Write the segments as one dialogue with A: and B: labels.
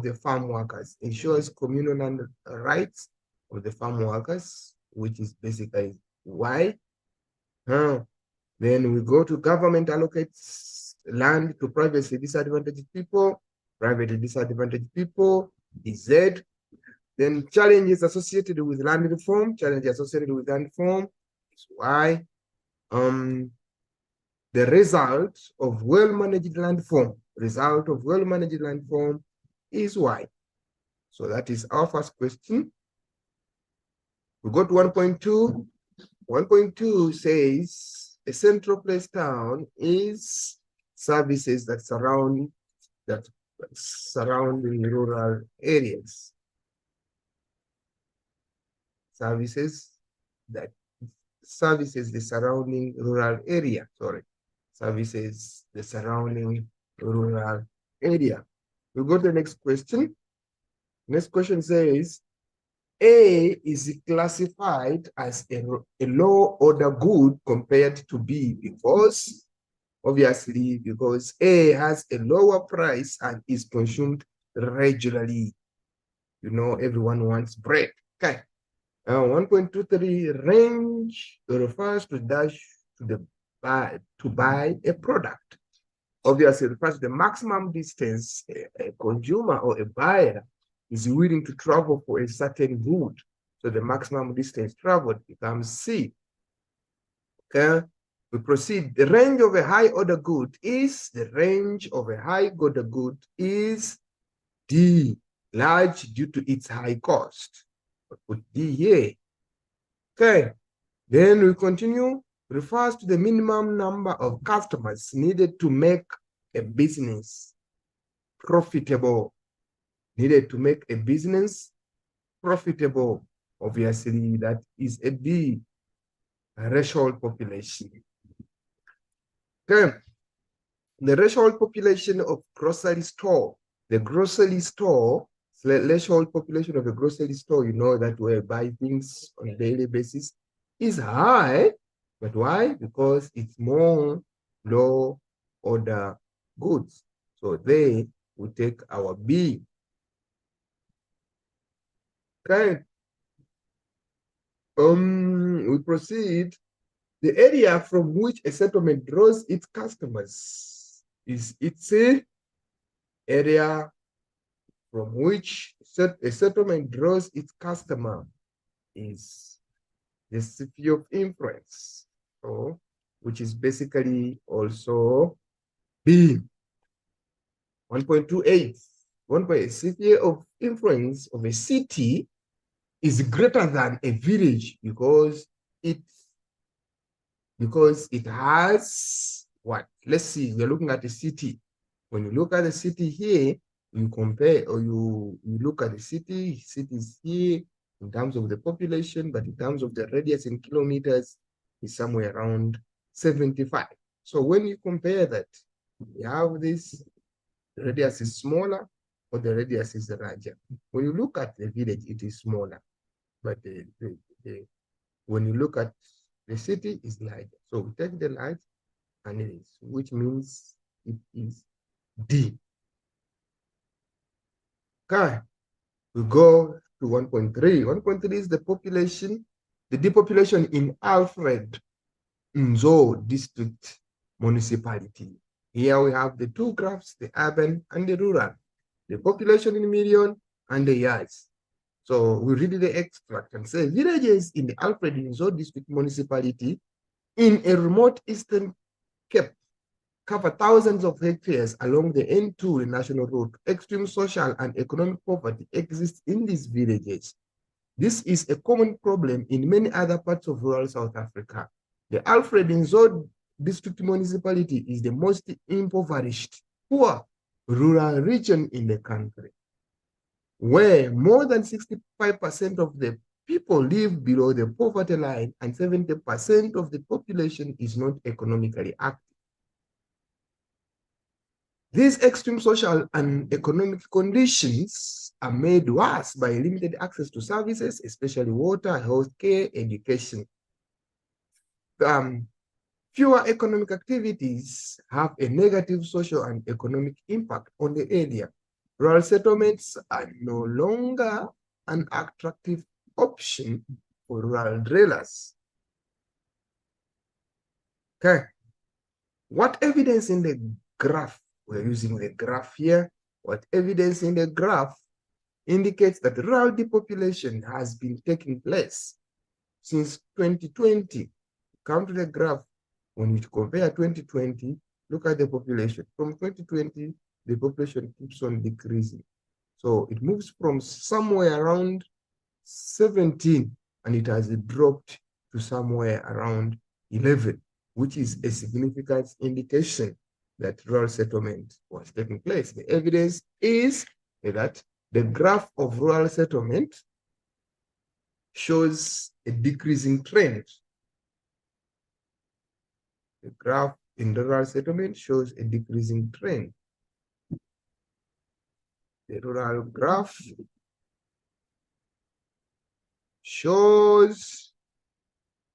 A: the farm workers, ensures communal rights of the farm workers, which is basically why. Then we go to government allocates land to privately disadvantaged people, is Z. Then challenges associated with land reform, is Y. The result of well-managed landform is Y. So that is our first question. We go to 1.2. 1.2 says a central place town is services that surround rural areas. Services the surrounding rural area. Services the surrounding rural area. We go to the next question. Next question says, A is classified as a low order good compared to B because, obviously, because A has a lower price and is consumed regularly. You know, everyone wants bread. Okay. 1.23 range refers to buy a product. Obviously, refers to the maximum distance a consumer or a buyer is willing to travel for a certain good. So the maximum distance traveled becomes C. Okay, we proceed. The range of a high order good is D, large due to its high cost. Put D here. Okay, then we continue. Refers to the minimum number of customers needed to make a business profitable. Obviously, that is a B, a threshold population. Okay, the threshold population of grocery store. The grocery store, threshold population of a grocery store, you know that we buy things on a daily basis, is high. But why? Because it's more low order goods. So they will take our B. Okay. We proceed. The area from which a settlement draws its customers is its area from which a settlement draws its customer is the sphere of influence, so, which is basically also B. 1.28. Sphere of influence of a city is greater than a village because it has what? Let's see, we're looking at the city. When you look at the city here, you compare or you look at the city is here in terms of the population, but in terms of the radius in kilometers, is somewhere around 75. So when you compare that, you have this radius is smaller or the radius is larger. When you look at the village, it is smaller, but when you look at the city is larger. So we take the large and it is, which means it is D. Okay, we go to 1.3. 1.3 is the population, the depopulation in Alfred Nzo district municipality. Here we have the two graphs, the urban and the rural, the population in million and the years. So we read the extract and say villages in the Alfred Nzo district municipality in a remote Eastern Cape cover thousands of hectares along the N2 national road. Extreme social and economic poverty exists in these villages. This is a common problem in many other parts of rural South Africa. The Alfred Nzo district municipality is the most impoverished, poor rural region in the country, where more than 65% of the people live below the poverty line and 70% of the population is not economically active. These extreme social and economic conditions are made worse by limited access to services, especially water, healthcare, education. Fewer economic activities have a negative social and economic impact on the area. Rural settlements are no longer an attractive option for rural dwellers. Okay. What evidence in the graph, we're using the graph here, what evidence in the graph indicates that rural depopulation has been taking place since 2020. Come to the graph, when you compare 2020, look at the population. From 2020, the population keeps on decreasing. So it moves from somewhere around 17, and it has dropped to somewhere around 11, which is a significant indication that rural settlement was taking place. The evidence is that the graph of rural settlement shows a decreasing trend. The graph in the rural settlement shows a decreasing trend. The rural graph shows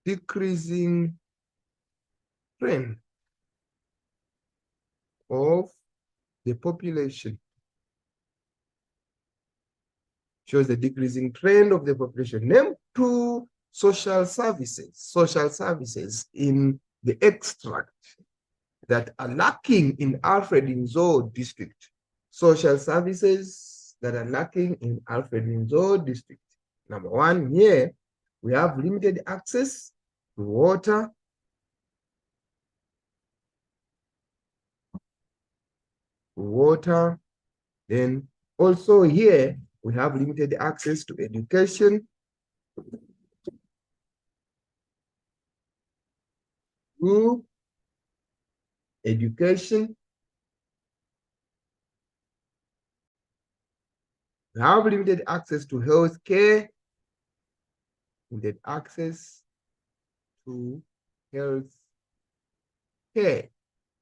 A: decreasing trend of the population. Shows the decreasing trend of the population. Name two social services in the extract that are lacking in Alfred Nzo district. Social services that are lacking in Alfred Nzo district. Number one, here we have limited access to water, then also here we have limited access to education, we have limited access to health care, limited access to health care.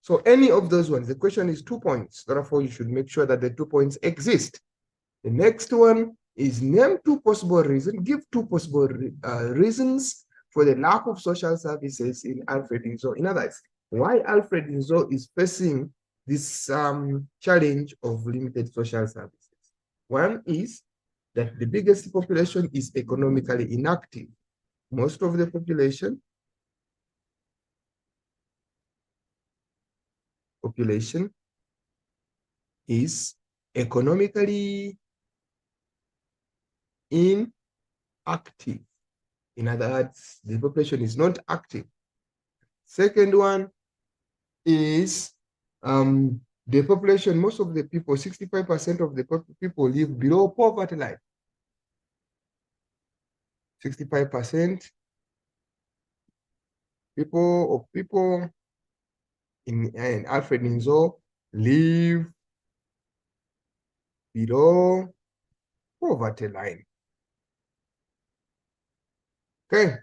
A: So any of those ones, the question is 2 points. Therefore, you should make sure that the 2 points exist. The next one is name two possible reasons, give two possible reasons for the lack of social services in Alfred Nzo. In other words, why Alfred Nzo is facing this challenge of limited social services. One is that the biggest population is economically inactive. Most of the population is economically inactive. In other words, the population is not active. Second one is the population, most of the people, 65% of the people live below poverty line. 65% people in Alfred Nzo live below poverty line. Okay.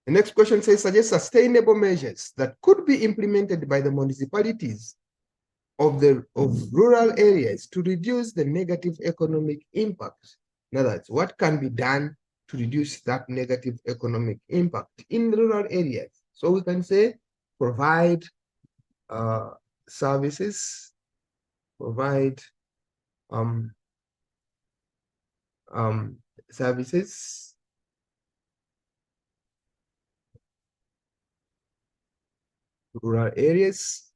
A: The next question says, suggest sustainable measures that could be implemented by the municipalities of rural areas to reduce the negative economic impact. In other words, what can be done to reduce that negative economic impact in rural areas? So we can say provide services, provide services rural areas.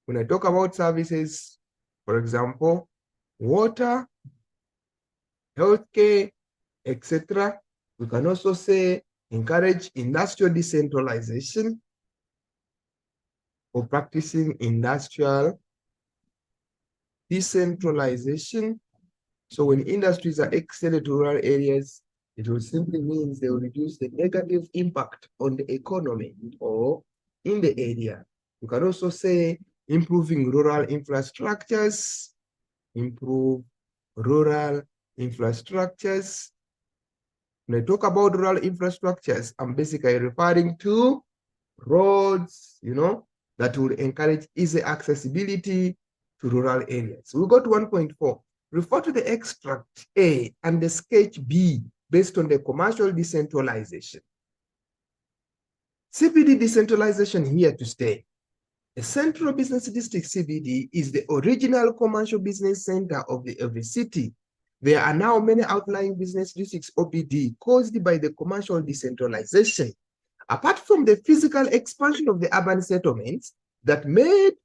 A: When I talk about services, for example, water, healthcare, etc., we can also say encourage industrial decentralization or practicing industrial decentralization. So when industries are extended to rural areas, it will simply mean they will reduce the negative impact on the economy or in the area. You can also say improving rural infrastructures, improve rural infrastructures. When I talk about rural infrastructures, I'm basically referring to roads, that will encourage easy accessibility to rural areas. We go to 1.4. Refer to the extract A and the sketch B based on the commercial decentralization. CBD decentralization here to stay. A central business district CBD is the original commercial business center of the city. There are now many outlying business districts OBD caused by the commercial decentralization. Apart from the physical expansion of the urban settlements that made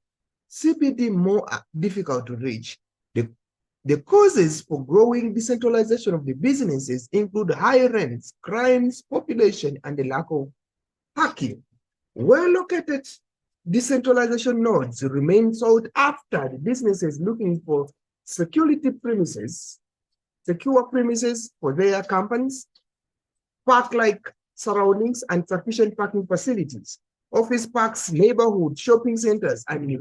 A: CBD more difficult to reach, the causes for growing decentralization of the businesses include high rents, crimes, population, and the lack of parking. Well-located decentralization nodes remain sought after the businesses looking for secure premises for their companies, park-like surroundings, and sufficient parking facilities. Office parks, neighborhood shopping centers, and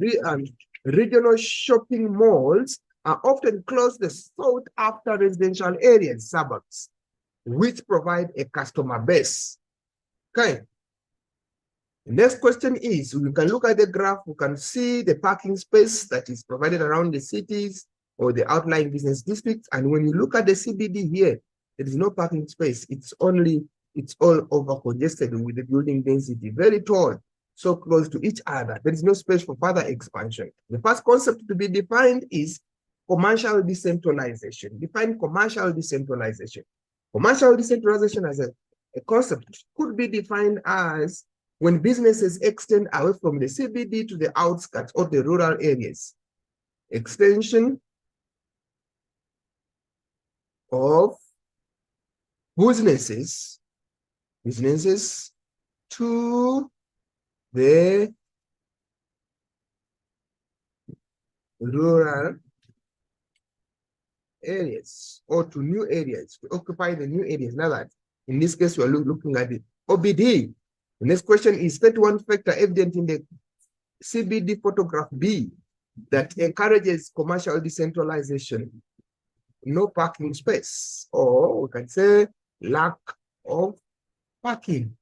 A: regional shopping malls are often close to sought-after residential areas, suburbs, which provide a customer base. Okay. The next question is, we can look at the graph, we can see the parking space that is provided around the cities or the outlying business districts. And when you look at the CBD here, there is no parking space. It's all over congested with the building density, very tall, so close to each other. There is no space for further expansion. The first concept to be defined is commercial decentralization. Define commercial decentralization. Commercial decentralization as a concept could be defined as when businesses extend away from the CBD to the outskirts of the rural areas. Extension of businesses to the rural areas or to new areas, to occupy the new areas. Now that in this case, we are looking at the OBD. The next question is 31 factor evident in the CBD photograph B that encourages commercial decentralization. No parking space, or we can say lack of parking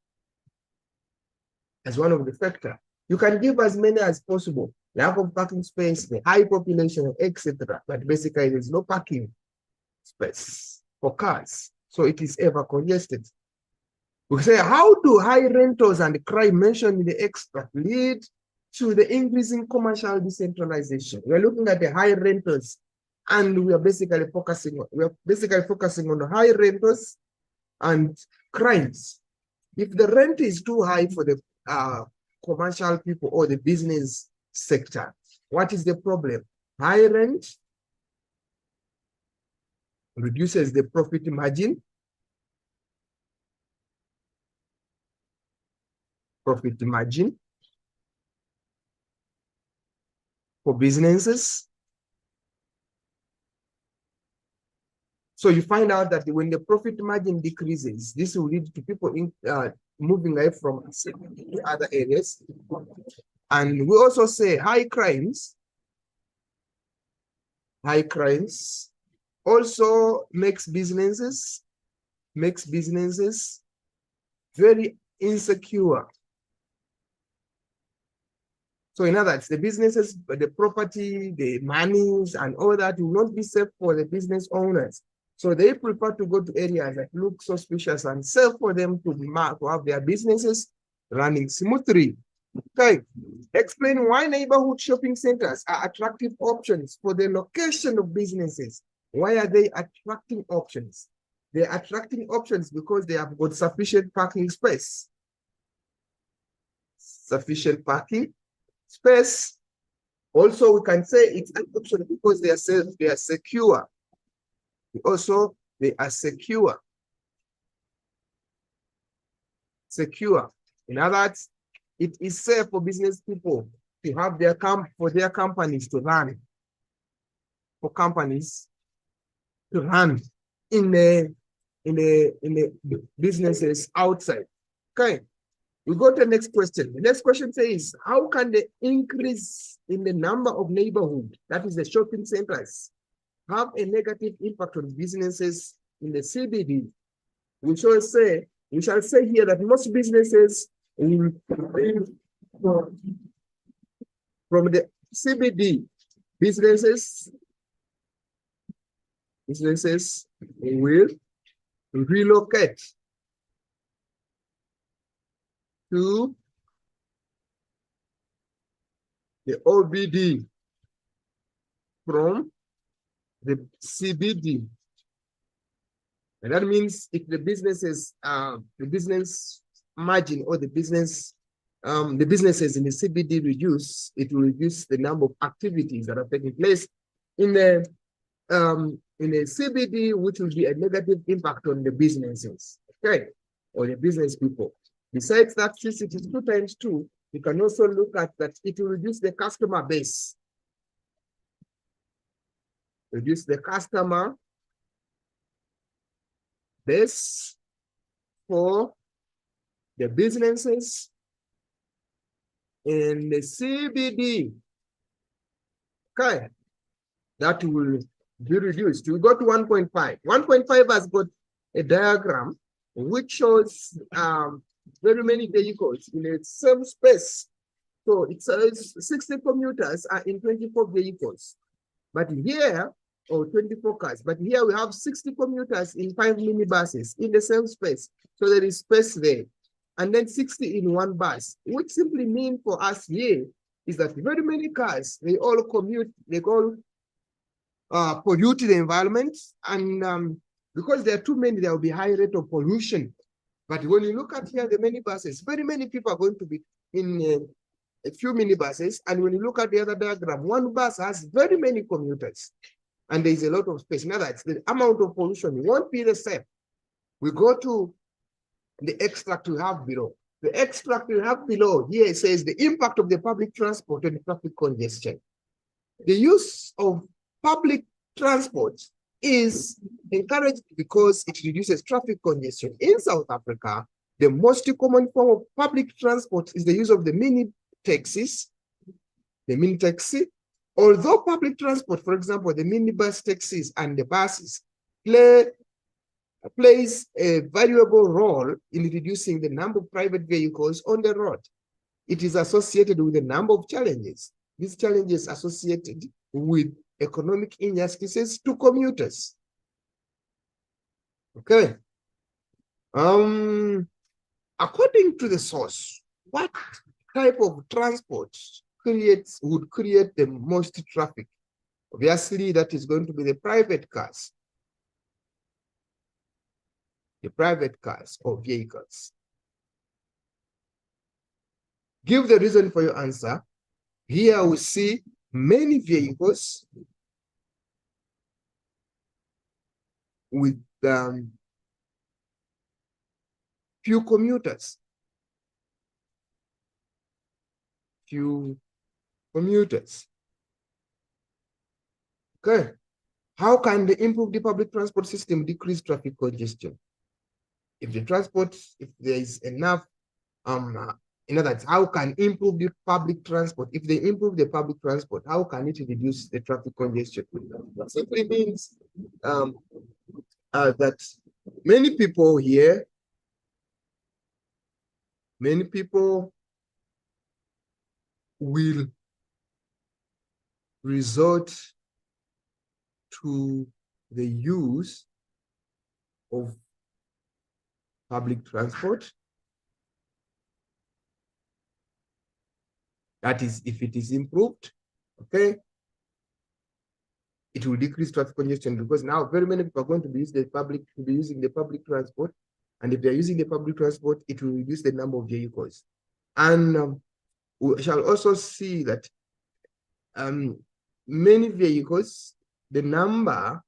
A: as one of the factors. You can give as many as possible. Lack of parking space, the high population, etc. But basically, there's no parking space for cars. So it is ever congested. We say, how do high rentals and crime mentioned in the extract lead to the increasing commercial decentralization? We're looking at the high rentals, and we are basically focusing on the high rentals and crimes. If the rent is too high for the commercial people or the business sector, what is the problem? High rent reduces the profit margin. Profit margin for businesses. So you find out that when the profit margin decreases, this will lead to people moving away from other areas. And we also say high crimes also makes businesses very insecure. So in other words, the businesses, the property, the monies, and all that will not be safe for the business owners. So they prefer to go to areas that look suspicious and safe for them to have their businesses running smoothly. Okay, explain why neighborhood shopping centers are attractive options for the location of businesses. Why are they attractive options? They're attracting options because they have got sufficient parking space. Sufficient parking space. Also, we can say it's an option because they are safe, they are secure. Also, they are secure. Secure. In other words, it is safe for business people to have their companies to run. For companies to run in the businesses outside. Okay. We go to the next question. The next question says, how can the increase in the number of neighborhoods, that is the shopping centers, have a negative impact on businesses in the CBD? We shall say here that most businesses will from the CBD, businesses will relocate to the OBD from the CBD. And that means if the businesses, the business margin or the businesses in the CBD reduce, it will reduce the number of activities that are taking place in the CBD, which will be a negative impact on the businesses, okay, or the business people. Besides that, since it is 2 times 2, you can also look at that it will reduce the customer base. Reduce the customer base for the businesses in the CBD. Okay, that will be reduced. We go to 1.5. 1.5 has got a diagram which shows very many vehicles in the same space. So it says 60 commuters are in 24 vehicles. But here, or 24 cars, but here we have 60 commuters in 5 minibuses in the same space. So there is space there. And then 60 in one bus, which simply means for us here is that very many cars, they all commute, they all pollute the environment. And because there are too many, there will be high rate of pollution. But when you look at here, the minibuses, very many people are going to be in a few minibuses. And when you look at the other diagram, one bus has very many commuters. And there is a lot of space. Now that's the amount of pollution won't be the same. We go to the extract we have below. The extract we have below here, it says the impact of the public transport and traffic congestion. The use of public transport is encouraged because it reduces traffic congestion. In South Africa, the most common form of public transport is the use of the mini taxis, the mini taxi. Although public transport, for example, the minibus taxis and the buses plays a valuable role in reducing the number of private vehicles on the road. It is associated with a number of challenges. These challenges associated with economic injustices to commuters. Okay. According to the source, what type of transport would create the most traffic? Obviously, that is going to be the private cars. The private cars or vehicles. Give the reason for your answer. Here we see many vehicles with few commuters. Few commuters. Okay. How can they improve the public transport system, decrease traffic congestion? If there is enough, in other words, how can improve the public transport? If they improve the public transport, how can it reduce the traffic congestion? That simply means that many people here, many people will resort to the use of public transport. That is, if it is improved, okay, it will decrease traffic congestion because now very many people are going to be using the public transport. And if they're using the public transport, it will reduce the number of vehicles. And we shall also see that many vehicles, the number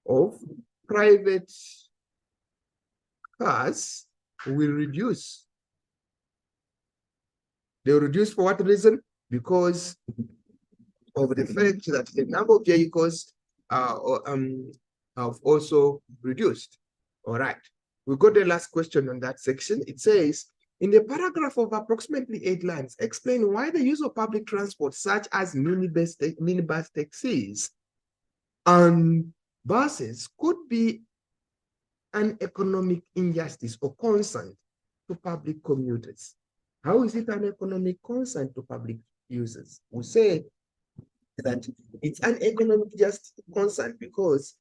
A: of private cars will reduce. They will reduce for what reason? Because of the fact that the number of vehicles have also reduced. All right. We got the last question on that section. It says, in the paragraph of approximately 8 lines, explain why the use of public transport, such as minibus taxis and buses, could be an economic injustice or concern to public commuters. How is it an economic concern to public users? We say that it's an economic concern because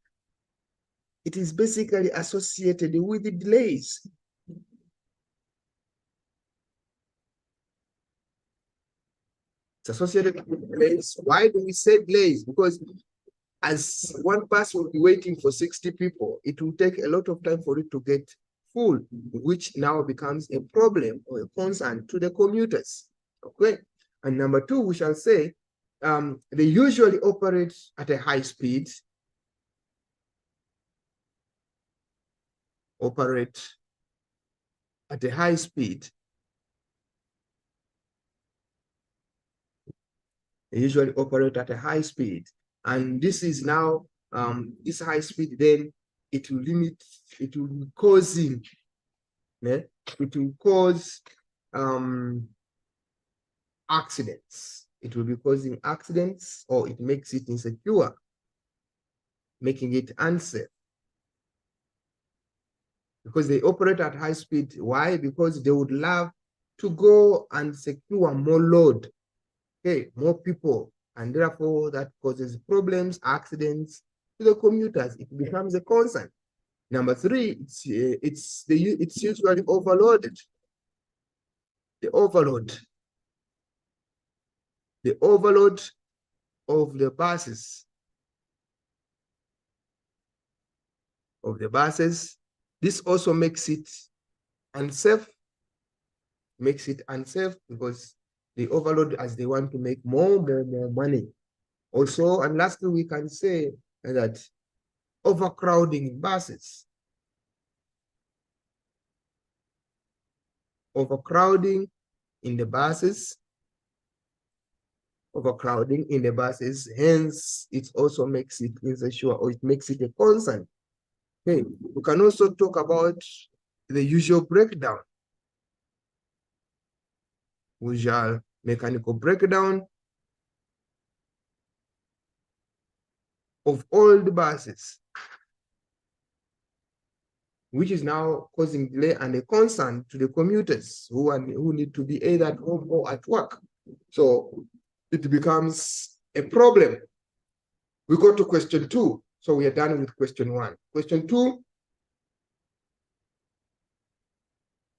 A: it is basically associated with the delays. associated with delays. Why do we say delays? Because as one bus will be waiting for 60 people, it will take a lot of time for it to get full, which now becomes a problem or a concern to the commuters. Okay. And number two, we shall say they usually operate at a high speed, operate at a high speed. They usually operate at a high speed. And this is now, this high speed, then it will limit, it will be causing, it will cause accidents. It will be causing accidents, or it makes it insecure, making it unsafe. Because they operate at high speed. Why? Because they would love to go and secure more load, okay, more people, and therefore that causes problems, accidents to the commuters. It becomes a concern. Number three, it's usually overloaded. The overload of the buses. This also makes it unsafe. Because they overload as they want to make more money. Also, and lastly, we can say that overcrowding in buses. Overcrowding in the buses. Hence, it also makes it insecure, or it makes it a concern. Okay, we can also talk about the usual breakdown. Usual mechanical breakdown of old buses, which is now causing delay and a concern to the commuters who need to be either at home or at work. So it becomes a problem. We go to question 2. So we are done with question 1. Question 2.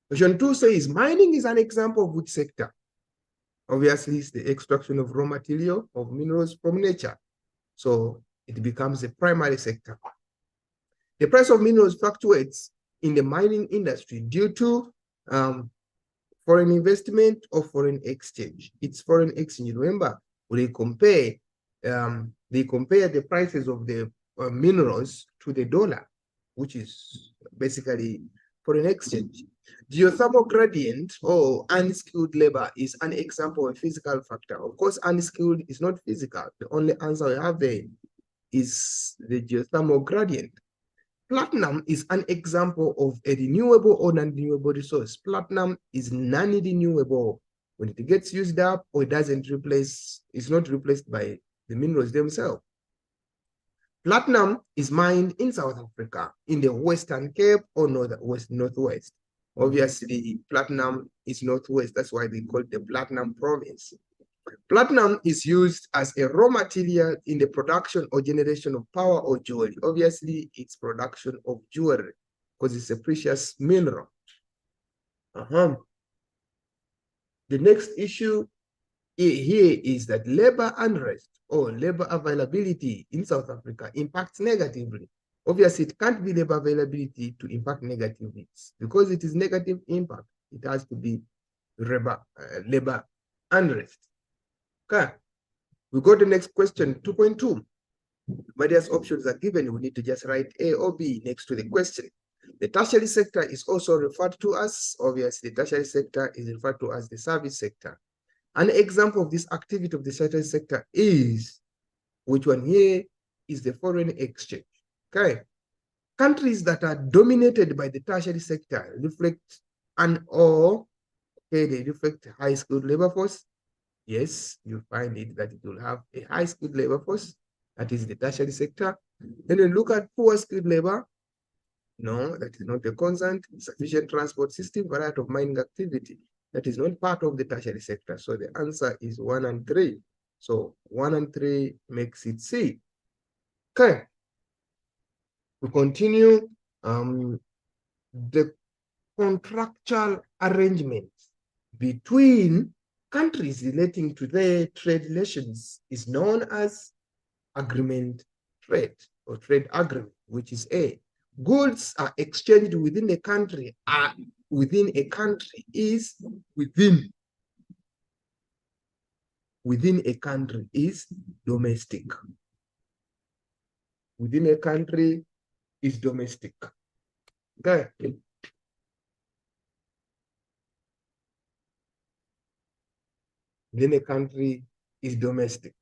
A: Question 2 says, mining is an example of which sector? Obviously, it's the extraction of raw material, of minerals from nature. So it becomes a primary sector. The price of minerals fluctuates in the mining industry due to foreign investment or foreign exchange. It's foreign exchange. Remember, they compare the prices of the minerals to the dollar, which is basically foreign exchange. Geothermal gradient or unskilled labor is an example of a physical factor. Of course, unskilled is not physical. The only answer we have there is the geothermal gradient. Platinum is an example of a renewable or non-renewable resource. Platinum is non-renewable. When it gets used up, or it doesn't replace, it's not replaced by the minerals themselves. Platinum is mined in South Africa, in the Western Cape or Northwest. Obviously, platinum is Northwest. That's why they call it the Platinum Province. Platinum is used as a raw material in the production or generation of power or jewelry. Obviously, it's production of jewelry because it's a precious mineral. The next issue here is that labor unrest or labor availability in South Africa impacts negatively. Obviously, it can't be labor availability to impact negatively. Because it is negative impact, it has to be labor unrest. Okay, we go to the next question, 2.2. Various options are given. We need to just write A or B next to the question. The tertiary sector is also referred to as, obviously, the tertiary sector is referred to as the service sector. An example of this activity of the tertiary sector is, which one here is the foreign exchange. Okay. Countries that are dominated by the tertiary sector reflect they reflect high skilled labor force. Yes, you find it that it will have a high skilled labor force. That is the tertiary sector. Then you look at poor skilled labor. No, that is not a constant. Sufficient transport system, variety of mining activity. That is not part of the tertiary sector. So the answer is 1 and 3. So 1 and 3 makes it C. Okay. We continue. The contractual arrangements between countries relating to their trade relations is known as agreement trade or trade agreement, which is A. Goods are exchanged within a country, within a country is within a country is domestic. Within a country is domestic. Okay. Within a country is domestic.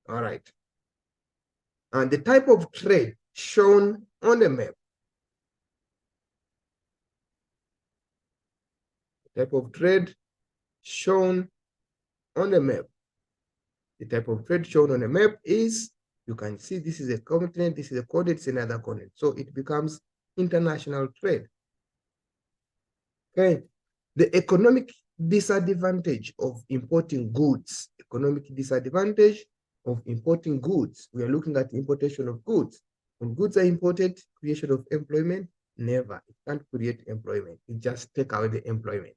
A: All right. And the type of trade shown on the map. The type of trade shown on the map. The type of trade shown on the map is, you can see this is a continent, this is a continent, it's another continent. So it becomes international trade. Okay. The economic disadvantage of importing goods. Economic disadvantage of importing goods. We are looking at importation of goods. When goods are imported, creation of employment, never. It can't create employment. It just take away the employment.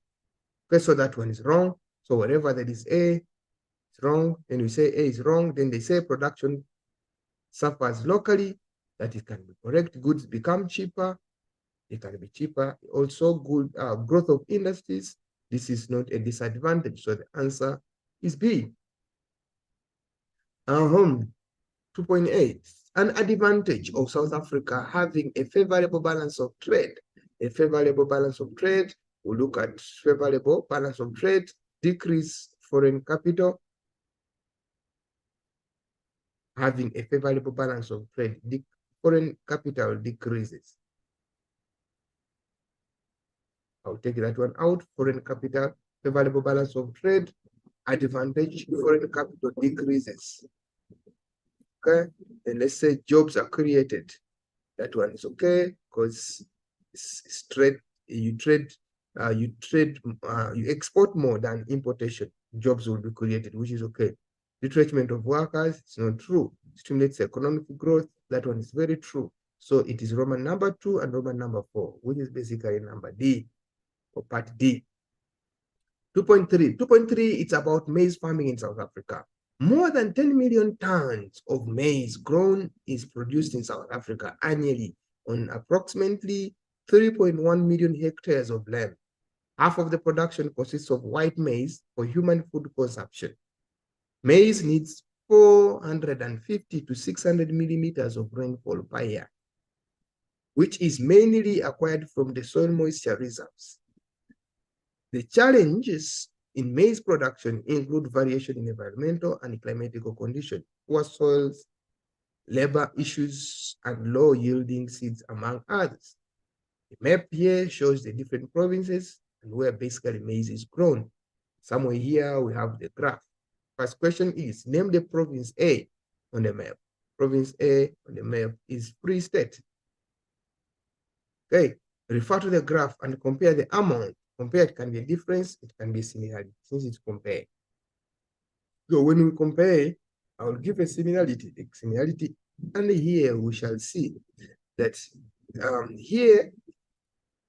A: Okay, so that one is wrong. So wherever there is A, it's wrong. Then we say A is wrong. Then they say production suffers locally. That it can be correct. Goods become cheaper. It can be cheaper. Also, good growth of industries. This is not a disadvantage. So the answer is B. 2.8. An advantage of South Africa having a favorable balance of trade. A favorable balance of trade. We'll look at favorable balance of trade, decrease foreign capital. Having a favorable balance of trade, foreign capital decreases. I'll take that one out. Foreign capital, favorable balance of trade, advantage, foreign capital decreases. Okay, and let's say jobs are created. That one is okay because it's trade. You export more than importation. Jobs will be created, which is okay. Retrenchment of workers, it's not true. Stimulates economic growth. That one is very true. So it is Roman number 2 and Roman number 4, which is basically number D or part D. 2.3. 2.3, it's about maize farming in South Africa. More than 10 million tons of maize grown is produced in South Africa annually on approximately 3.1 million hectares of land. Half of the production consists of white maize for human food consumption. Maize needs 450 to 600 millimeters of rainfall per year, which is mainly acquired from the soil moisture reserves. The challenges in maize production include variation in environmental and climatic conditions, poor soils, labor issues, and low yielding seeds, among others. The map here shows the different provinces and where basically maize is grown. Somewhere here we have the graph. First question is, name the province A on the map. Province A on the map is Free State. Okay, refer to the graph and compare the amount. Compare, it can be a difference, it can be a similarity, since it's compared. So when we compare, I will give a similarity, and here we shall see that here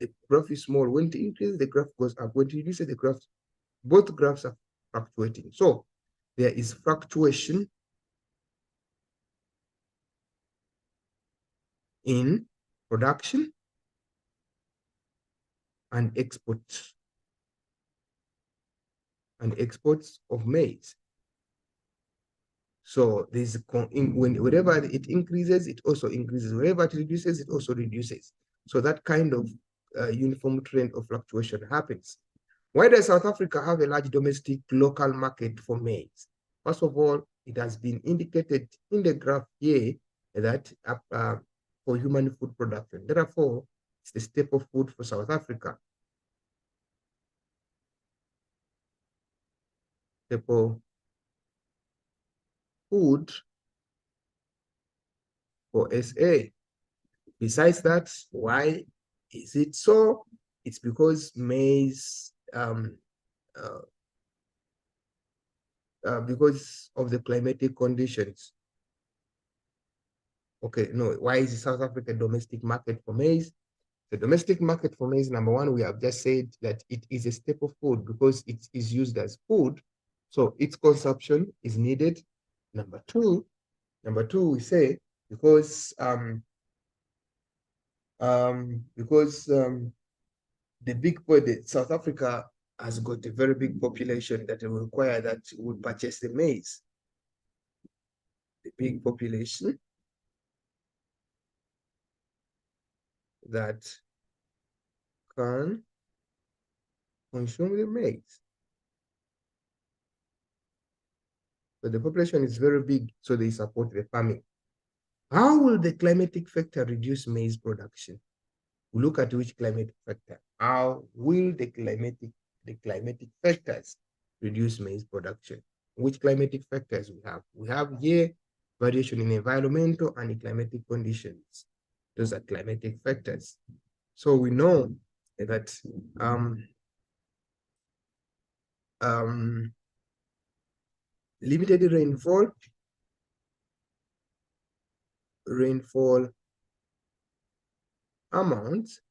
A: the graph is small. When it increases, the graph goes up. When it reduces, the graph, both graphs are fluctuating. So there is fluctuation in production and exports of maize. So there's whenever it increases, it also increases. Wherever it reduces, it also reduces. So that kind of uniform trend of fluctuation happens. Why does South Africa have a large domestic local market for maize? First of all, it has been indicated in the graph here that for human food production. Therefore, it's the staple food for South Africa. Staple food for SA. Besides that, why is it so? It's because maize, because of the climatic conditions. Okay, no, why is South Africa domestic market for maize? The domestic market for maize, number one, we have just said that it is a staple food because it is used as food So its consumption is needed. Number two, we say because South Africa has got a very big population that will require that would purchase the maize. The big population that can consume the maize. So the population is very big, so they support the farming. How will the climatic factor reduce maize production? We look at which climatic factor. How will the climatic factors reduce maize production? Which climatic factors we have? We have here variation in environmental and climatic conditions. Those are climatic factors. So we know that limited rainfall amounts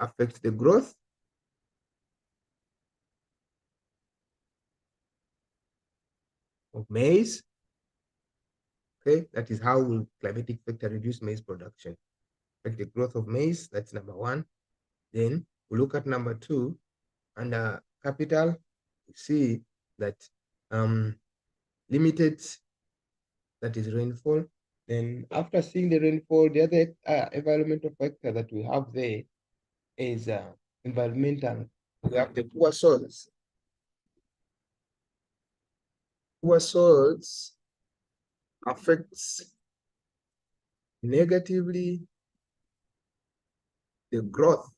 A: affect the growth of maize. Okay, that is how will climatic factor reduce maize production. Affect the growth of maize, that's number one. Then we look at number two, under capital, we see that limited, that is rainfall. Then after seeing the rainfall, the other environmental factor that we have there is environmental. We have the poor soils. Poor soils affects negatively the growth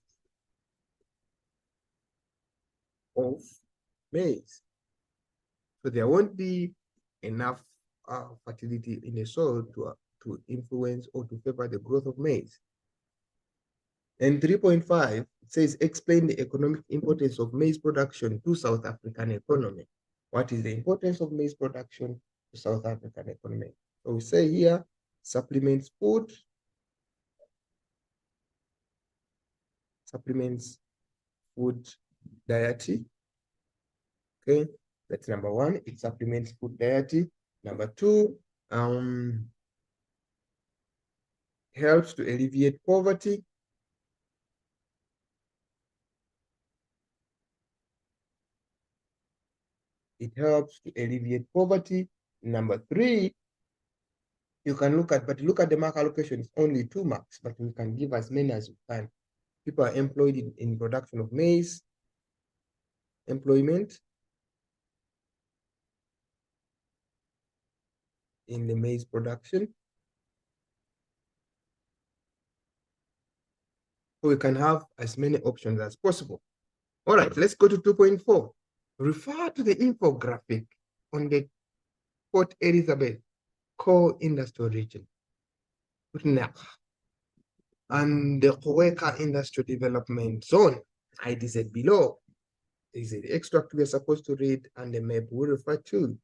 A: of maize. So there won't be enough fertility in the soil to influence or to favor the growth of maize. And 3.5, it says, explain the economic importance of maize production to South African economy. What is the importance of maize production to South African economy? So we say here, supplements food diety. Okay, that's number one. It supplements food diety. Number two, helps to alleviate poverty. It helps to alleviate poverty. Number three, you can look at the mark allocation. It's only 2 marks, but we can give as many as we can. People are employed in production of maize. Employment in the maize production. So we can have as many options as possible. All right, let's go to 2.4. Refer to the infographic on the Port Elizabeth core industrial region and the Koweka Industrial Development Zone. IDZ below is the extract we are supposed to read, and the map we refer to.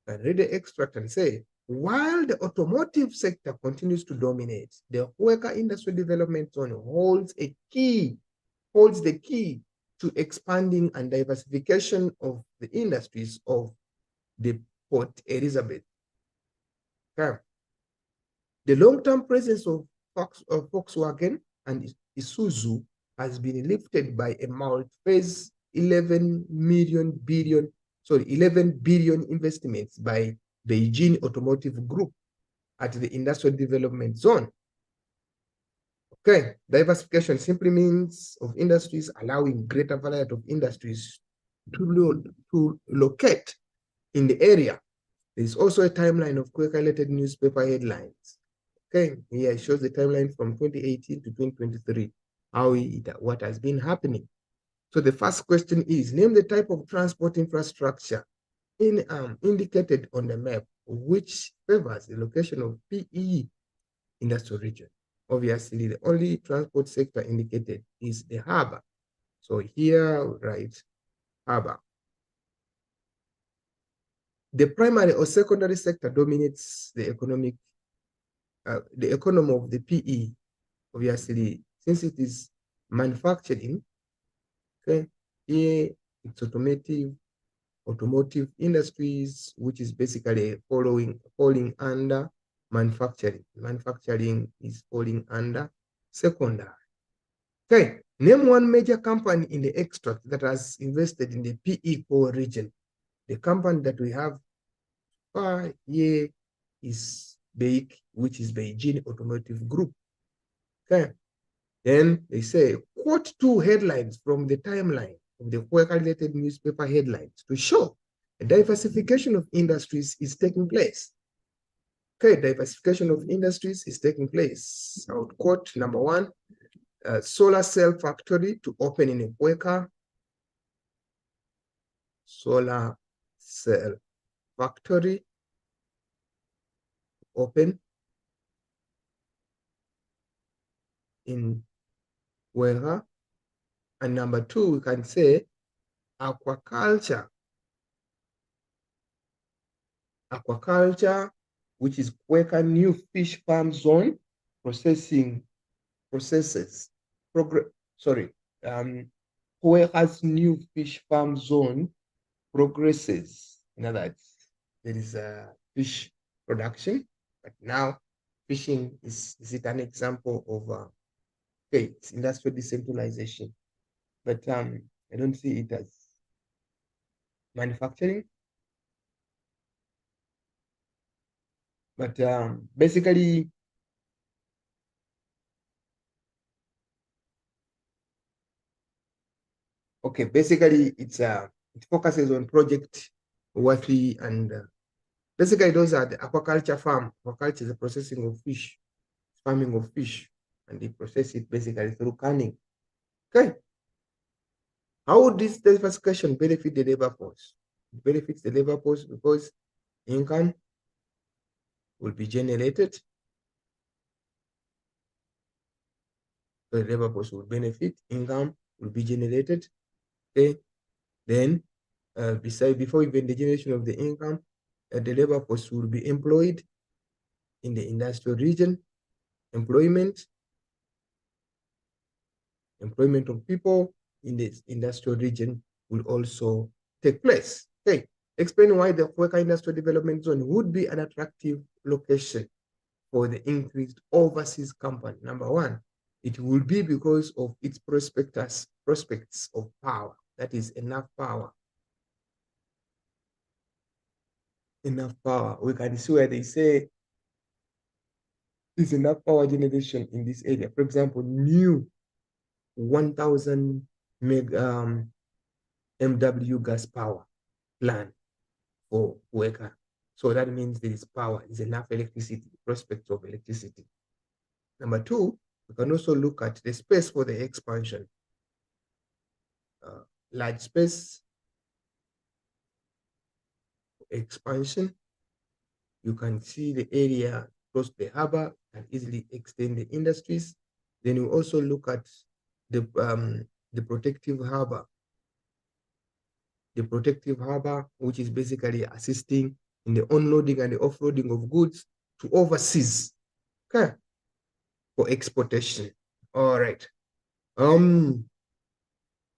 A: And read the extract and say, while the automotive sector continues to dominate, the Koweka Industrial Development Zone holds the key to expanding and diversification of the industries of the Port Elizabeth. Okay. The long-term presence of Volkswagen and Isuzu has been lifted by a multi-phase 11 billion investments by Beijing Automotive Group at the Industrial Development Zone. Okay, diversification simply means of industries, allowing greater variety of industries to locate in the area. There is also a timeline of Quaker-related newspaper headlines. Okay, here it shows the timeline from 2018 to 2023, what has been happening. So the first question is, name the type of transport infrastructure indicated on the map which favors the location of PE industrial region. Obviously, the only transport sector indicated is the harbor. So here, write harbor. The primary or secondary sector dominates the economy of the PE. Obviously, since it is manufacturing, okay, Here, it's automotive industries, which is basically falling under manufacturing. Manufacturing is falling under secondary. Okay, name one major company in the extract that has invested in the P.2 region. The company that we have here is BEIC, which is Beijing Automotive Group. Okay, then they say, quote two headlines from the timeline of the worker-related newspaper headlines to show a diversification of industries is taking place. Okay, diversification of industries is taking place. I would quote number one, solar cell factory to open in Ikweka. Solar cell factory open in Ikweka. And number two, we can say aquaculture, which is Ikweka new fish farm zone Ikweka's new fish farm zone progresses. In other words, there is a fish production, but now fishing is it an example of okay, it's industrial decentralization, but I don't see it as manufacturing. But basically, okay, basically it focuses on project worthy and basically those are the aquaculture farm. Aquaculture is the processing of fish, farming of fish, and they process it basically through canning. Okay. How would this diversification benefit the labor force? It benefits the labor force because income will be generated. The labor force will benefit, income will be generated. Okay. Then, before even the generation of the income, the labor force will be employed in the industrial region. Employment of people in the industrial region will also take place. Okay, explain why the Ikweka Industrial Development Zone would be an attractive location for the increased overseas company. Number one, it will be because of its prospects of power. That is enough power. Enough power. We can see where they say there's enough power generation in this area. For example, new 1,000 MW gas power plant for Ikweka. So that means there is power, there's enough electricity, prospects of electricity. Number two, we can also look at the space for the expansion. Large space expansion. You can see the area close to the harbor and easily extend the industries. Then you also look at the protective harbor. The protective harbor, which is basically assisting in the unloading and the offloading of goods to overseas, okay, for exportation. All right.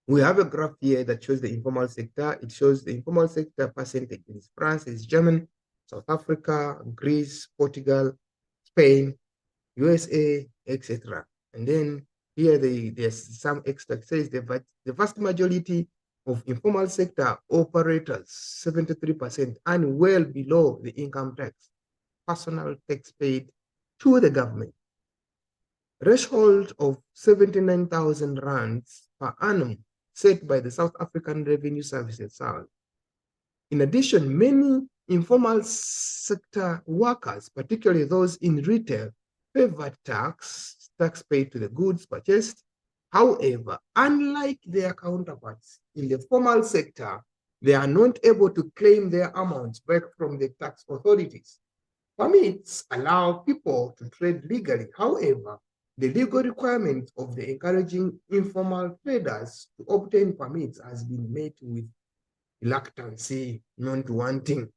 A: We have a graph here that shows the informal sector. It shows the informal sector percentage. It is France, it's Germany, South Africa, Greece, Portugal, Spain, USA, etc. And then here there's some extra. It says the vast majority of informal sector operators, 73%, earn well below the income tax, personal tax paid to the government. Threshold of 79,000 rands per annum set by the South African Revenue Services. In addition, many informal sector workers, particularly those in retail, pay VAT tax paid to the goods purchased. However, unlike their counterparts in the formal sector, they are not able to claim their amounts back from the tax authorities. Permits allow people to trade legally. However, the legal requirement of the encouraging informal traders to obtain permits has been met with reluctancy, not wanting.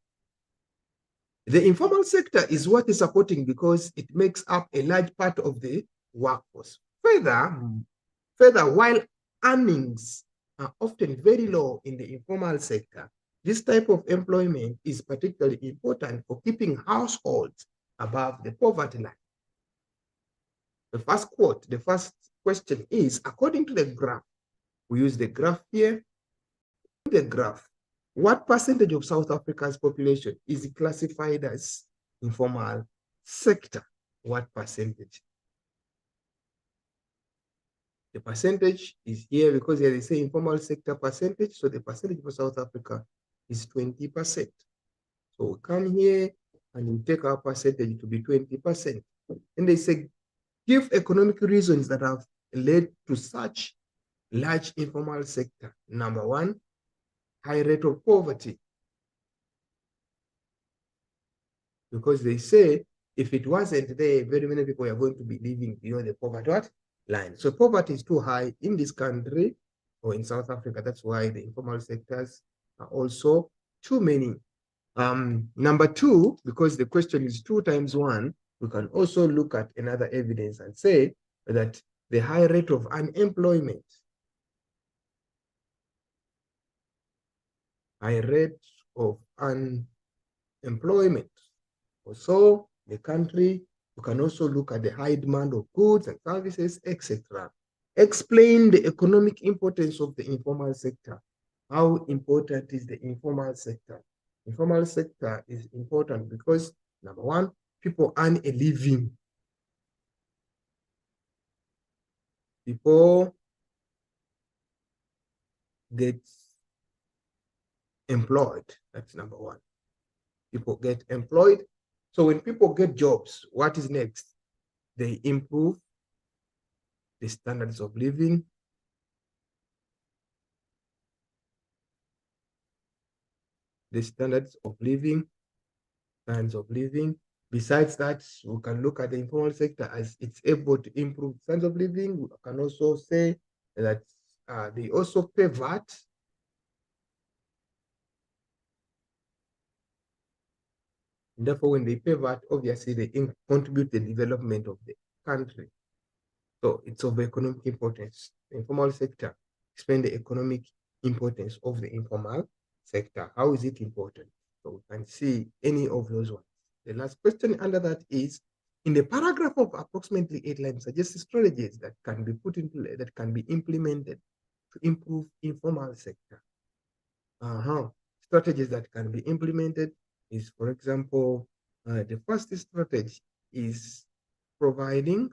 A: The informal sector is what is supporting because it makes up a large part of the workforce. Further, while earnings are often very low in the informal sector. This type of employment is particularly important for keeping households above the poverty line. The first quote, the first question is, according to the graph, we use the graph here, the graph, what percentage of South Africa's population is classified as informal sector? What percentage? The percentage is here because here they say informal sector percentage. So the percentage for South Africa is 20%. So we come here and we take our percentage to be 20%. And they say, give economic reasons that have led to such large informal sector. Number one, high rate of poverty. Because they say, if it wasn't there, very many people are going to be living below the poverty line. So poverty is too high in this country or in South Africa. That's why the informal sectors are also too many. Number two, because the question is 2 times 1, we can also look at another evidence and say that the high rate of unemployment, high rate of unemployment. Also, the country, you can also look at the high demand of goods and services, etc. Explain the economic importance of the informal sector. How important is the informal sector? Informal sector is important because, number one, people earn a living. People get employed. That's number one. People get employed. So when people get jobs, what is next? They improve the standards of living. The standards of living. Besides that, we can look at the informal sector as it's able to improve standards of living. We can also say that they also pay VAT. And therefore, when they pay VAT, obviously they contribute to the development of the country. So it's of economic importance. The informal sector, explain the economic importance of the informal sector. How is it important? So we can see any of those ones. The last question under that is, in the paragraph of approximately 8 lines, suggest strategies that can be put into, that can be implemented to improve informal sector. Strategies that can be implemented is, for example, the first strategy is providing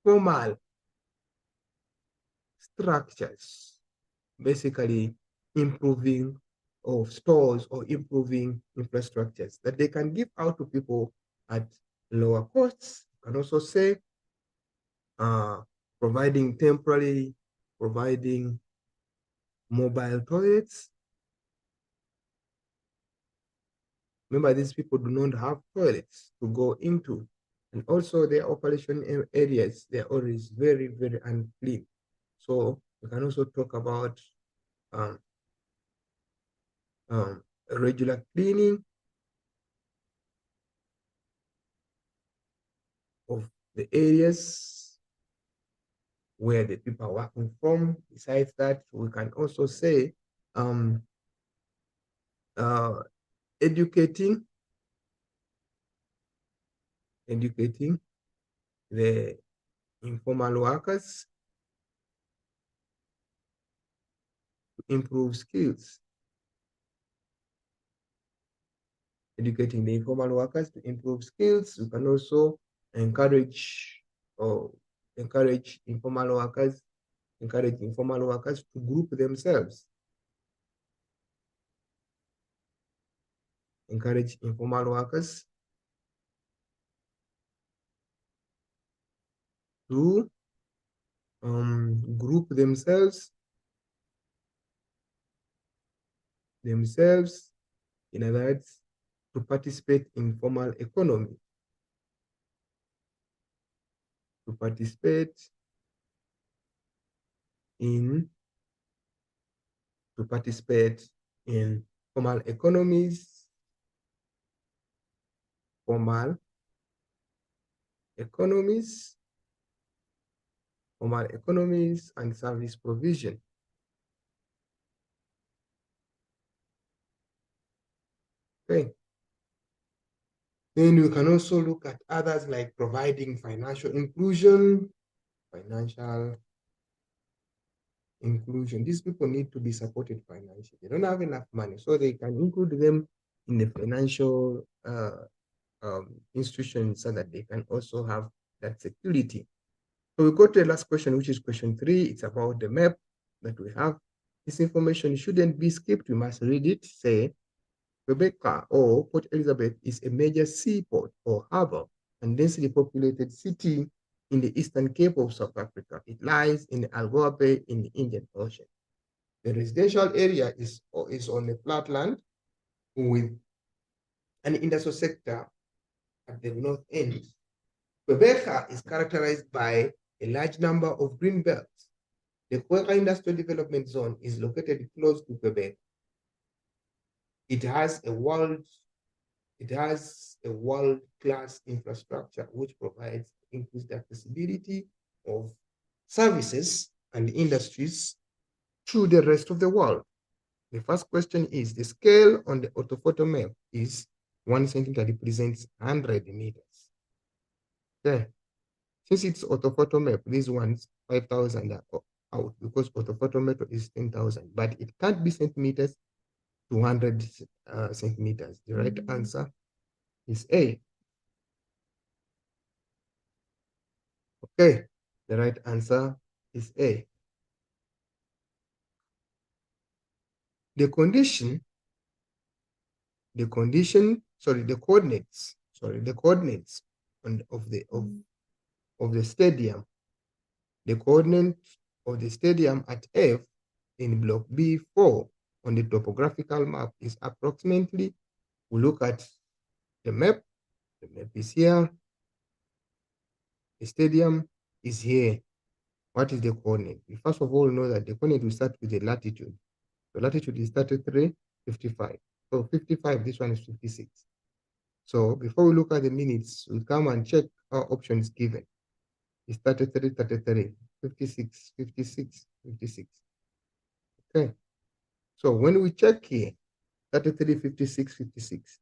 A: formal structures, basically improving of stores or improving infrastructures that they can give out to people at lower costs. You can also say providing mobile toilets. Remember, these people do not have toilets to go into. And also their operation areas, they're always very, very unclean. So we can also talk about regular cleaning of the areas where the people are working from. Besides that, we can also say educating the informal workers to improve skills. Educating the informal workers to improve skills. We can also encourage informal workers to group themselves. Encourage informal workers to group themselves, in other words, to participate in formal economy, to participate in formal economies, formal economies, and service provision. Okay. Then we can also look at others like providing financial inclusion, financial inclusion. These people need to be supported financially. They don't have enough money, so they can include them in the financial institutions so that they can also have that security. So we go to the last question, which is question 3. It's about the map that we have. This information shouldn't be skipped. We must read it. Say, Rebecca or Port Elizabeth is a major seaport or harbor and densely populated city in the Eastern Cape of South Africa. It lies in the Algoa Bay in the Indian Ocean. The residential area is on a flat land with an industrial sector at the north end. Rebecca is characterized by a large number of green belts. The Queka Industrial Development Zone is located close to Quebec. It has a world-class infrastructure which provides increased accessibility of services and industries to the rest of the world. The first question is, the scale on the orthophoto map is 1 centimeter represents 100 meters. Okay. Since it's orthophoto map, this one's 5,000 are out because orthophoto map is 10,000, but it can't be centimeters to 100 centimeters. The right answer is A. Okay, the right answer is A. The coordinates of the stadium. The coordinates of the stadium at F in block B4 on the topographical map is approximately, we look at the map is here, the stadium is here. What is the coordinate? We first of all know that the coordinate will start with the latitude. The latitude is 33, 55. So 55, this one is 56. So before we look at the minutes, we come and check our options given. It's 33, 33, 56, 56, 56. Okay. So when we check here, 33, 56, 56.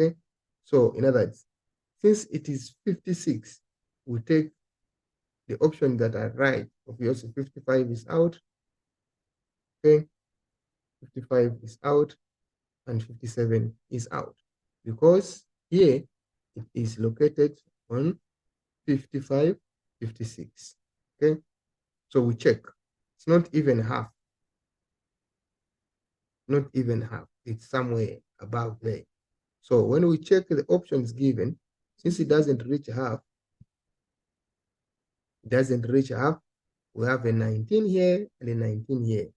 A: Okay. So in other words, since it is 56, we take the options that are right. Obviously, 55 is out. Okay. 55 is out and 57 is out because here it is located on 55, 56. Okay. So we check. It's not even half. Not even half. It's somewhere above there. So when we check the options given, since it doesn't reach half, we have a 19 here and a 19 here.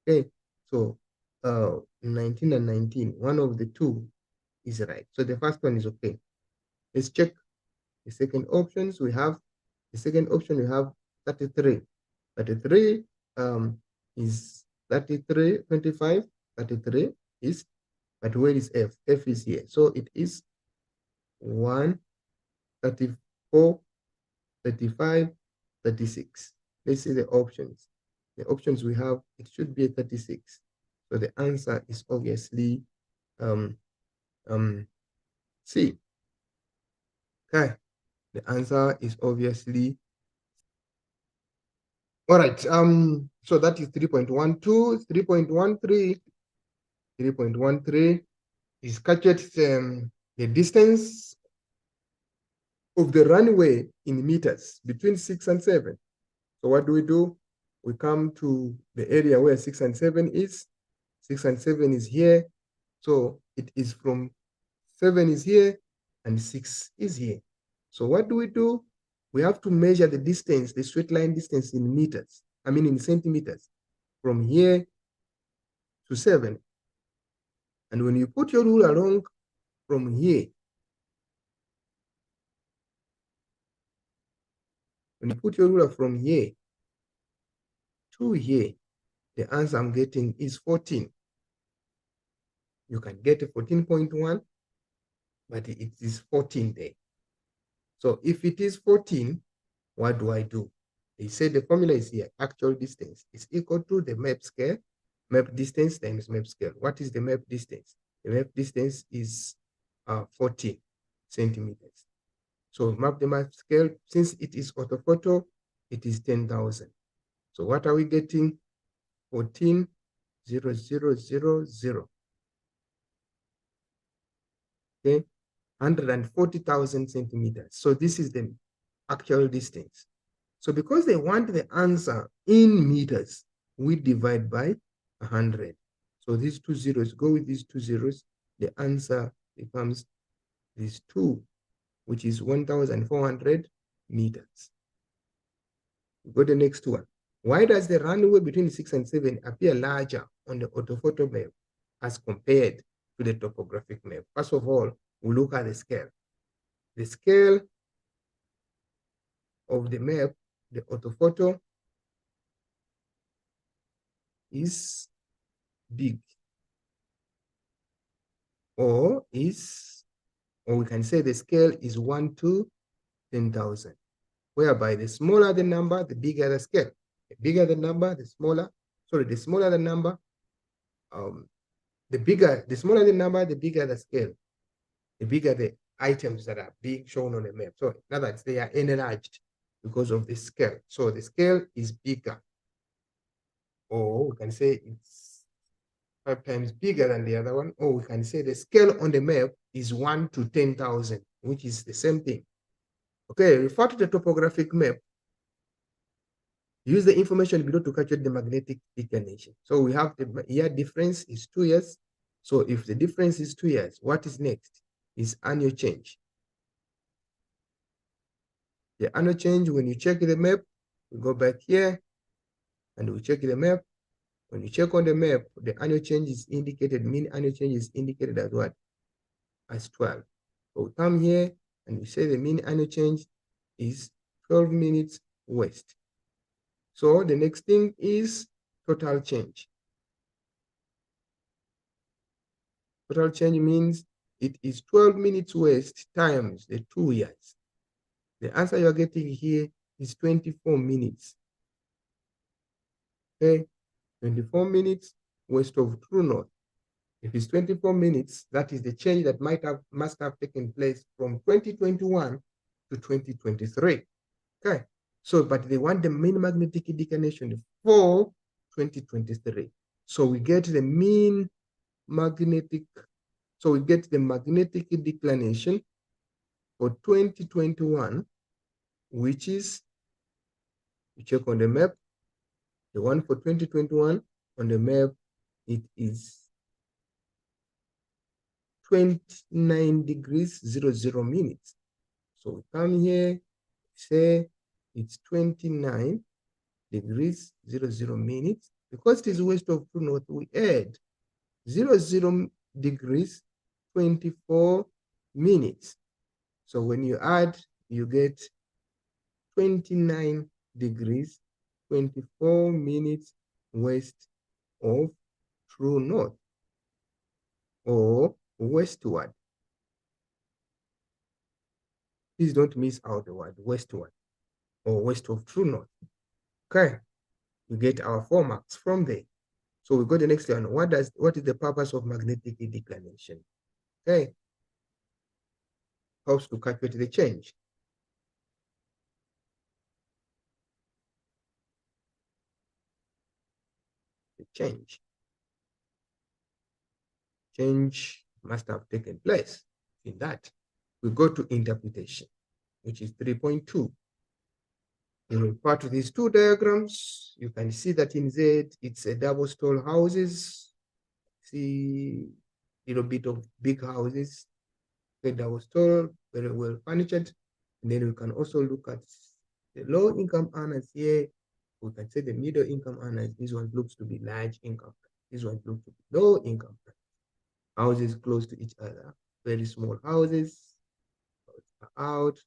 A: Okay, so 19 and 19, one of the two is right. So the first one is okay. Let's check the second options. The second option we have 33. 33 is 33, 25, 33 is, but where is F? F is here. So it is 1, 34, 35, 36. Let's see the options. The options we have, it should be a 36. So the answer is obviously C. Okay. The answer is obviously, all right. So that is 3.12, 3.13. 3.13 is captured the distance of the runway in meters between 6 and 7. So what do? We come to the area where 6 and 7 is. 6 and 7 is here. So it is from 7 is here and 6 is here. So what do? We have to measure the distance, the straight line distance in meters. I mean in centimeters from here to 7. And when you put your rule along from here, when you put your ruler from here to here, the answer I'm getting is 14. You can get a 14.1, but it is 14 there. So if it is 14, what do? They say the formula is here. Actual distance is equal to the map scale, map distance times map scale. What is the map distance? The map distance is 14 centimeters. So map the map scale, since it is orthophoto, it is 10,000. So what are we getting? 14,000. Okay, 140,000 centimeters. So this is the actual distance. So because they want the answer in meters, we divide by 100. So these two zeros, go with these two zeros, the answer becomes these two, which is 1,400 meters. Go to the next one. Why does the runway between 6 and 7 appear larger on the orthophoto map as compared to the topographic map? First of all, we look at the scale. The scale of the map, the orthophoto, is big, or we can say the scale is 1 to 10,000, whereby the smaller the number, the bigger the scale. The bigger the number, the smaller the number, the smaller the number, the bigger the scale, the bigger the items that are being shown on the map. So in other words, they are enlarged because of the scale. So the scale is bigger, or we can say it's 5 times bigger than the other one, or we can say the scale on the map is 1 to 10,000, which is the same thing. Okay, refer to the topographic map. Use the information below to calculate the magnetic declination. So we have the year difference is 2 years. So if the difference is 2 years, what is next? Is annual change. The annual change, when you check the map, we go back here and we check the map. When you check on the map, the annual change is indicated, mean annual change is indicated as what? As 12. So we come here and we say the mean annual change is 12 minutes west. So the next thing is total change. Total change means it is 12 minutes west times the 2 years. The answer you're getting here is 24 minutes. Okay, 24 minutes west of true north. If it's 24 minutes, that is the change that must have taken place from 2021 to 2023. Okay, so but they want the mean magnetic declination for 2023. So we get the mean magnetic, so we get the magnetic declination for 2021, which is, we check on the map, the one for 2021 on the map, it is 29 degrees 00 minutes. So we come here, say it's 29 degrees 00 minutes. Because it is west of true north, we add 00 degrees 24 minutes. So when you add, you get 29 degrees 24 minutes west of true north, or westward. Please don't miss out the word westward, or west of true north. Okay, we get our 4 marks from there. So we go to the next one. What is the purpose of magnetic declination? Okay, helps to calculate the change. The change must have taken place in that. We go to interpretation, which is 3.2. You refer to these two diagrams. You can see that in Z, it's a double stall houses. See a little bit of big houses, a double stall, very well furnished. And then we can also look at the low income earners here. We can say the middle income earners. This one looks to be large income. This one looks to be low income. Houses close to each other, very small houses out,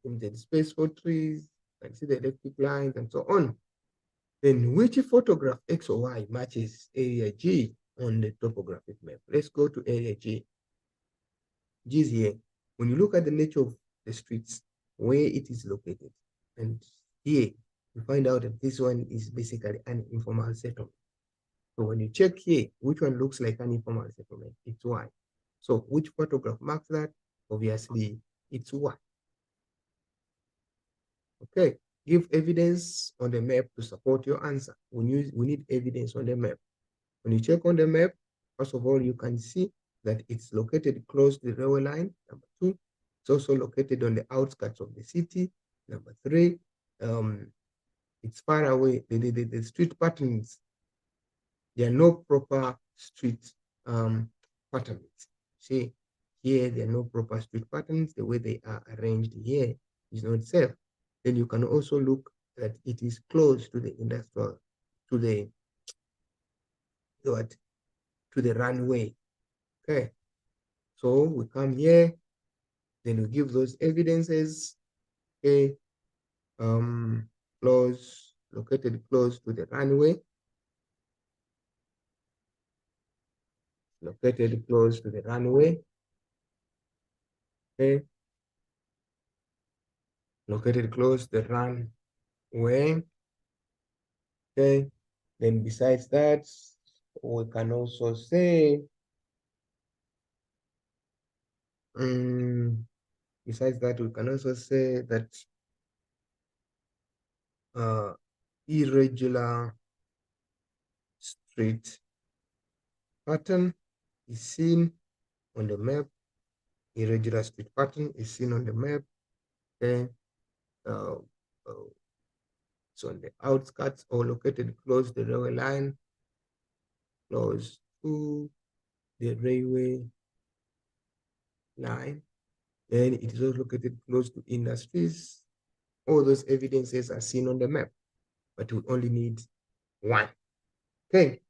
A: limited space for trees. You can see the electric lines and so on. Then which photograph X or Y matches area G on the topographic map? Let's go to area G. G is here. When you look at the nature of the streets, where it is located, and here, you find out that this one is basically an informal settlement. So when you check here, which one looks like an informal settlement? It's Y. So which photograph marks that? Obviously, it's Y. Okay, give evidence on the map to support your answer. We need evidence on the map. When you check on the map, first of all, you can see that it's located close to the railway line. Number two, it's also located on the outskirts of the city. Number three, it's far away. The street patterns, there are no proper street patterns. See, here there are no proper street patterns. The way they are arranged here is not safe. Then you can also look that it is close to the industrial, to the what, to the runway. Okay, so we come here, then we give those evidences. Okay, close, located close to the runway, located close to the runway. Okay, located close to the runway. Okay, then besides that, we can also say, besides that, we can also say that irregular street pattern is seen on the map. Irregular street pattern is seen on the map. Okay, it's on the outskirts or located close to the railway line, close to the railway line. Then it is also located close to industries. All those evidences are seen on the map, but we only need one. Okay.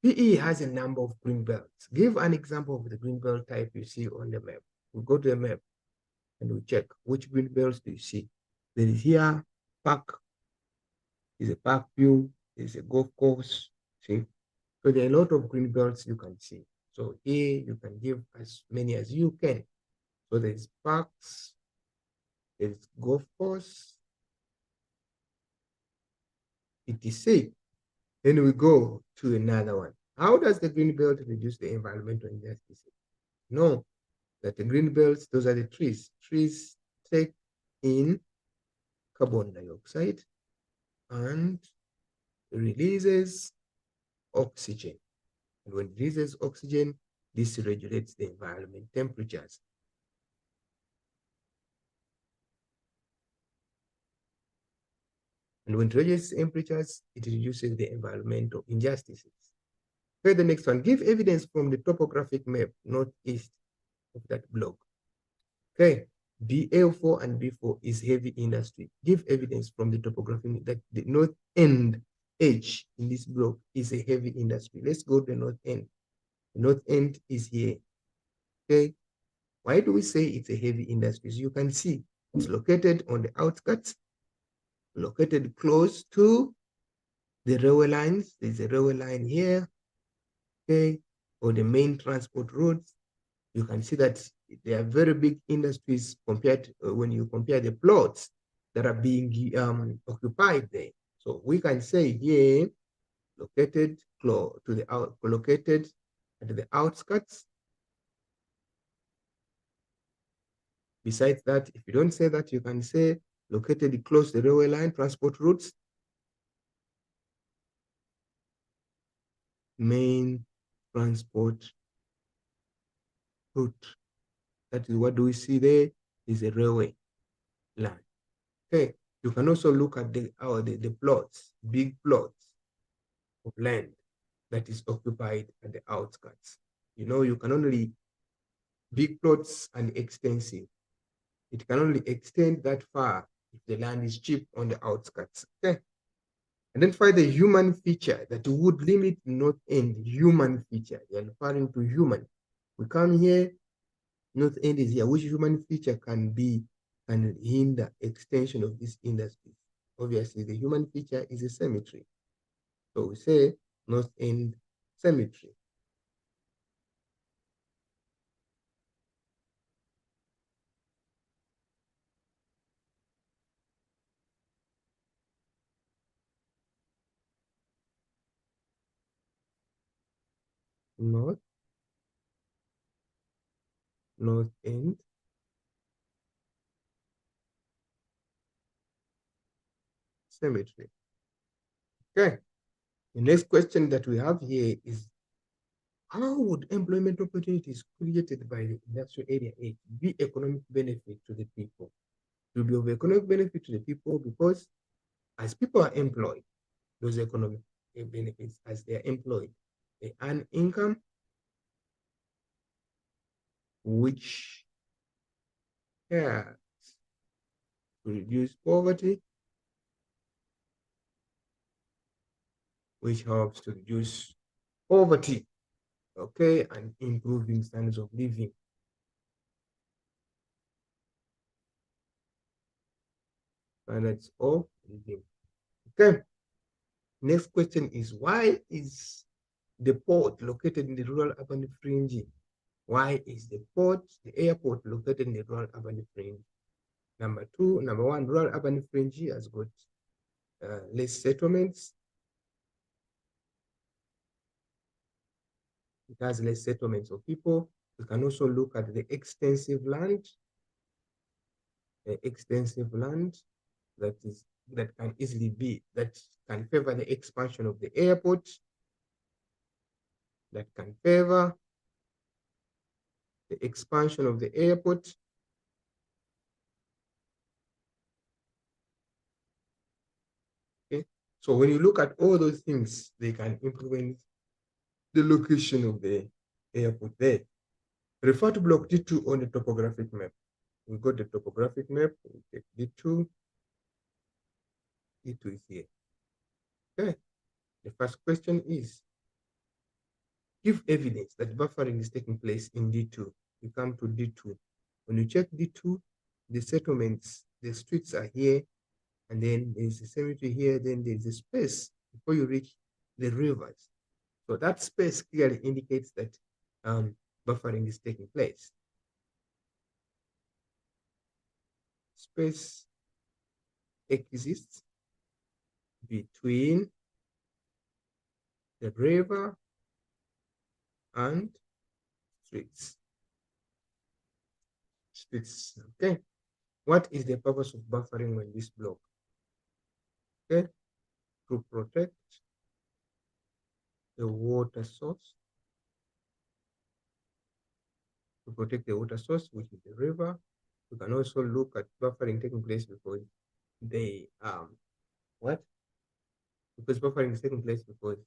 A: PE has a number of green belts. Give an example of the green belt type you see on the map. We go to the map and we check which green belts do you see. There is here park. There's a park view. There's a golf course. See, so there are a lot of green belts you can see. So here you can give as many as you can. So there's parks. There's golf course. etc. Then we go to another one. How does the green belt reduce the environmental injustices? No, that the green belts, those are the trees. Trees take in carbon dioxide and releases oxygen. And when it releases oxygen, this regulates the environment temperatures. And when it reduces temperatures, it reduces the environmental injustices. Okay, the next one, give evidence from the topographic map northeast of that block. Okay, BL4 and B4 is heavy industry. Give evidence from the topography that the north end edge in this block is a heavy industry. Let's go to the north end. The north end is here. Okay, why do we say it's a heavy industry? As you can see, it's located on the outskirts, located close to the railway lines. There's a railway line here, okay, or the main transport roads. You can see that they are very big industries compared to, when you compare the plots that are being occupied there. So we can say here, located close to the located at the outskirts. Besides that, if you don't say that, you can say located close to the railway line, transport routes, main transport route. That is what do we see there is a railway line. Okay, you can also look at the plots, big plots of land that is occupied at the outskirts. You know, you can only, big plots and extensive. It can only extend that far if the land is cheap on the outskirts. Okay. Identify the human feature that would limit north end human feature. They are referring to human. We come here, north end is here. Which human feature can hinder extension of this industry? Obviously, the human feature is a cemetery. So we say north end cemetery. north, north end, cemetery. Okay. The next question that we have here is, how would employment opportunities created by the industrial area A be economic benefit to the people? It will be of economic benefit to the people because as people are employed, those economic benefits, as they are employed, they earn income, which helps to reduce poverty, okay, and improving standards of living. Standards of living. Okay. Next question is, why is the port located in the rural urban fringe? Why is the airport located in the rural urban fringe? Number one, rural urban fringe has got less settlements. It has less settlements of people. We can also look at the extensive land that can easily be, that can favor the expansion of the airport, that can favor the expansion of the airport. Okay, so when you look at all those things, they can influence the location of the airport there. Refer to block D2 on the topographic map. We got the topographic map, we take D2. D2 is here. Okay, the first question is, give evidence that buffering is taking place in D2. You come to D2. When you check D2, the settlements, the streets are here, and then there's a cemetery here, then there's a space before you reach the rivers. So that space clearly indicates that buffering is taking place. Space exists between the river and streets. Okay. What is the purpose of buffering when this block? Okay, to protect the water source, which is the river. We can also look at buffering taking place because they because buffering is taking place because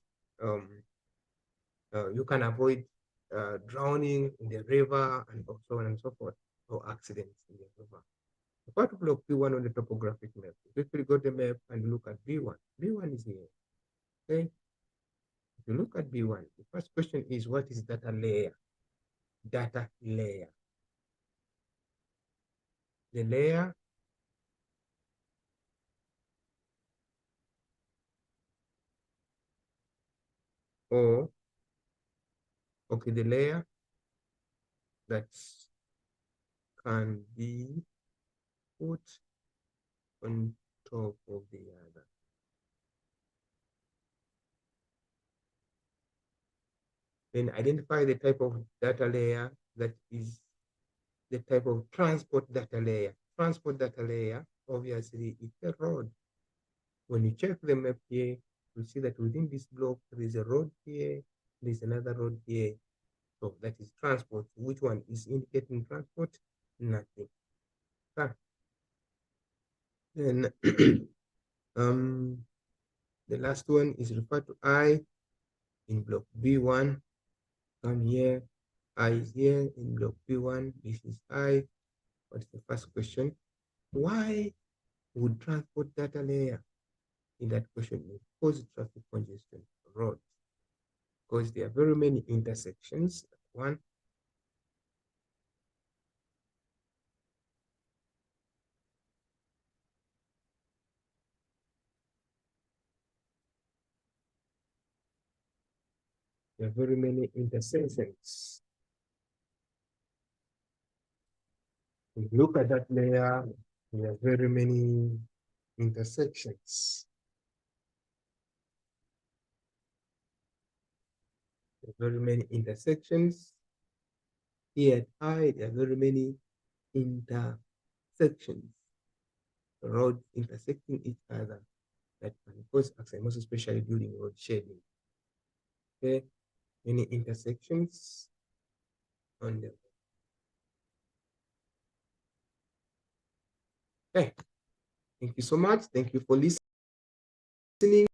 A: you can avoid drowning in the river and so on and so forth, or accidents in the river. The part of block B1 on the topographic map. If we go to the map and look at B1, B1 is here. Okay. If you look at B1, the first question is, what is data layer? Data layer. The layer or the layer that can be put on top of the other. Then identify the type of data layer that is the type of transport data layer. Transport data layer, obviously, it's a road. When you check the map here, you see that within this block, there is a road here, there's another road here. So that is transport. Which one is indicating transport? Nothing. Okay. Then the last one is referred to I in block B1. Come here, I is here in block B1. This is I. What's the first question? Why would transport data layer in that question cause traffic congestion roads? Because there are very many intersections. One, there are very many intersections. If you look at that layer, there are very many intersections. There are very many intersections. Here at I, there are very many intersections. Roads intersecting each other that can cause accidents, most especially during road shading. Okay, many intersections on the. Okay, thank you so much. Thank you for listening.